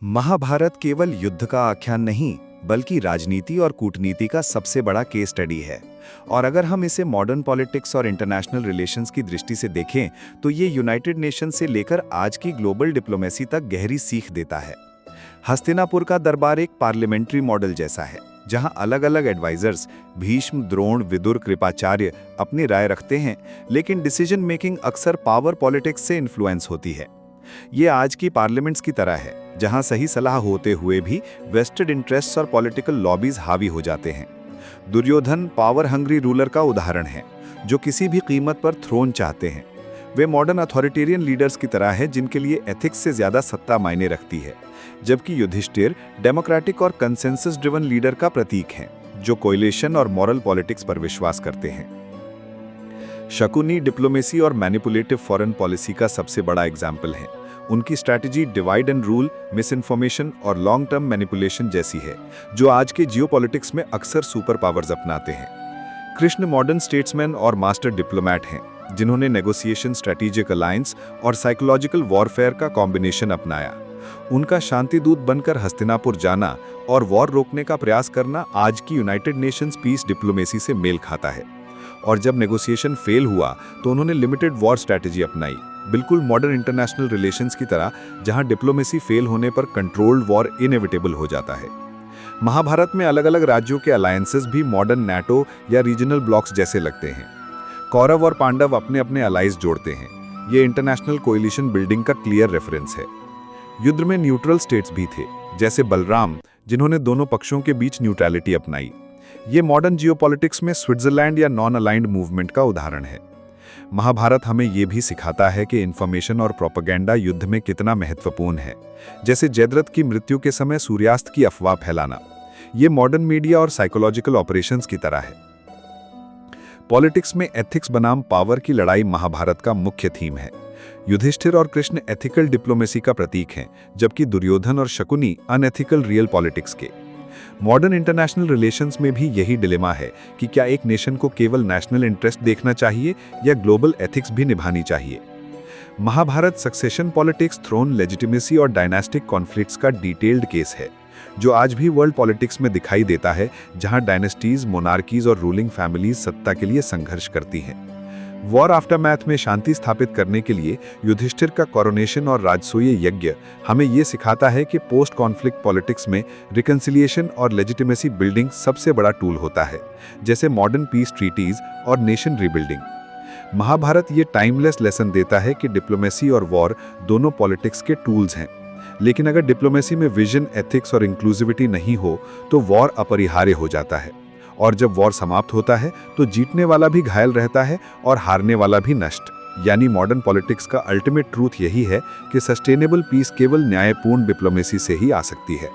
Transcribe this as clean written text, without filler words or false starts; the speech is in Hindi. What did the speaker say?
महाभारत केवल युद्ध का आख्यान नहीं, बल्कि राजनीति और कूटनीति का सबसे बड़ा केस स्टडी है। और अगर हम इसे मॉडर्न पॉलिटिक्स और इंटरनेशनल रिलेशंस की दृष्टि से देखें, तो ये यूनाइटेड नेशन से लेकर आज की ग्लोबल डिप्लोमेसी तक गहरी सीख देता है। हस्तिनापुर का दरबार एक पार्लियामेंट्री मॉडल जैसा है, जहां अलग-अलग एडवाइजर्स भीष्म, द्रोण, विदुर, कृपाचार्य अपनी राय रखते हैं, लेकिन डिसीजन मेकिंग अक्सर पावर पॉलिटिक्स से इन्फ्लुएंस होती है। ये आज की पार्लियामेंट्स की तरह है, जहां सही सलाह होते हुए भी वेस्टेड इंटरेस्ट्स और पॉलिटिकल लॉबीज हावी हो जाते हैं। दुर्योधन पावर हंग्री रूलर का उदाहरण है, जो किसी भी कीमत पर थ्रोन चाहते हैं। वे मॉडर्न अथॉरिटेरियन लीडर्स की तरह हैं, जिनके लिए एथिक्स से ज्यादा सत्ता मायने रखती है, जबकि युधिष्ठिर डेमोक्रेटिक और कंसेंसस ड्रिवन लीडर का प्रतीक हैं, जो कोएलिशन और मॉरल पॉलिटिक्स पर विश्वास करते हैं। शकुनी डिप्लोमेसी और मैनिपुलेटिव फॉरेन पॉलिसी का सबसे बड़ा एग्जाम्पल है। उनकी strategy divide and rule, miss information और लॉन्ग टर्म मैनिपुलेशन जैसी है, जो आज के जियोपॉलिटिक्स में अक्सर सुपर पावर्स अपनाते हैं। कृष्ण मॉडर्न स्टेट्समैन और मास्टर डिप्लोमैट हैं, जिन्होंने नेगोशिएशन, स्ट्रेटेजिक अलायंस और साइकोलॉजिकल वॉरफेयर का कॉम्बिनेशन अपनाया। उनका शांति दूत बनकर हस्तिनापुर जाना और वॉर रोकने का प्रयास करना आज की यूनाइटेड नेशंस पीस डिप्लोमेसी से मेल खाता है। और जब नेगोशिएशन फेल हुआ, तो उन्होंने लिमिटेड वॉर स्ट्रैटेजी अपनाई, बिल्कुल मॉडर्न इंटरनेशनल रिलेशंस की तरह, जहां डिप्लोमेसी फेल होने पर कंट्रोल्ड वॉर इनएविटेबल हो जाता है। महाभारत में अलग अलग राज्यों के अलायंसेस भी मॉडर्न नाटो या रीजनल ब्लॉक्स जैसे लगते हैं। कौरव और पांडव अपने अपने अलाइज जोड़ते हैं। ये इंटरनेशनल कोएलिशन बिल्डिंग का क्लियर रेफरेंस है। युद्ध में न्यूट्रल स्टेट्स भी थे, जैसे बलराम, जिन्होंने दोनों पक्षों के बीच न्यूट्रलिटी अपनाई। ये मॉडर्न जियोपॉलिटिक्स में स्विट्जरलैंड या नॉन अलाइंड मूवमेंट का उदाहरण है। महाभारत हमें ये भी सिखाता है कि इन्फॉर्मेशन और प्रोपेगेंडा युद्ध में कितना महत्वपूर्ण है, जैसे जयद्रथ की मृत्यु के समय सूर्यास्त की अफवाह फैलाना। ये मॉडर्न मीडिया और साइकोलॉजिकल ऑपरेशंस की तरह है। पॉलिटिक्स में एथिक्स बनाम पावर की लड़ाई महाभारत का मुख्य थीम है। युधिष्ठिर और कृष्ण एथिकल डिप्लोमेसी का प्रतीक हैं, जबकि दुर्योधन और शकुनी अनएथिकल रियल पॉलिटिक्स के। मॉडर्न इंटरनेशनल रिलेशंस में भी यही डिलेमा है कि क्या एक नेशन को केवल नेशनल इंटरेस्ट देखना चाहिए या ग्लोबल एथिक्स भी निभानी चाहिए। Mahabharata succession politics, throne legitimacy और डायनास्टिक कॉन्फ्लिक्ट्स का डिटेल्ड केस है, जो आज भी वर्ल्ड पॉलिटिक्स में दिखाई देता है, जहां डायनेस्टीज, मोनार्कीज और रूलिंग फैमिलीज सत्ता के लिए संघर्ष करती हैं। वॉर आफ्टरमैथ में शांति स्थापित करने के लिए युधिष्ठिर का कोरोनेशन और राजसूय यज्ञ हमें ये सिखाता है कि पोस्ट कॉन्फ्लिक्ट पॉलिटिक्स में रिकंसिलिएशन और लेजिटिमेसी बिल्डिंग सबसे बड़ा टूल होता है, जैसे मॉडर्न पीस ट्रीटीज और नेशन रीबिल्डिंग। महाभारत ये टाइमलेस लेसन देता है कि डिप्लोमेसी और वॉर दोनों पॉलिटिक्स के टूल्स हैं, लेकिन अगर डिप्लोमेसी में विजन, एथिक्स और इंक्लूसिविटी नहीं हो, तो वॉर अपरिहार्य हो जाता है। और जब वॉर समाप्त होता है, तो जीतने वाला भी घायल रहता है और हारने वाला भी नष्ट। यानी मॉडर्न पॉलिटिक्स का अल्टीमेट ट्रूथ यही है कि सस्टेनेबल पीस केवल न्यायपूर्ण डिप्लोमेसी से ही आ सकती है।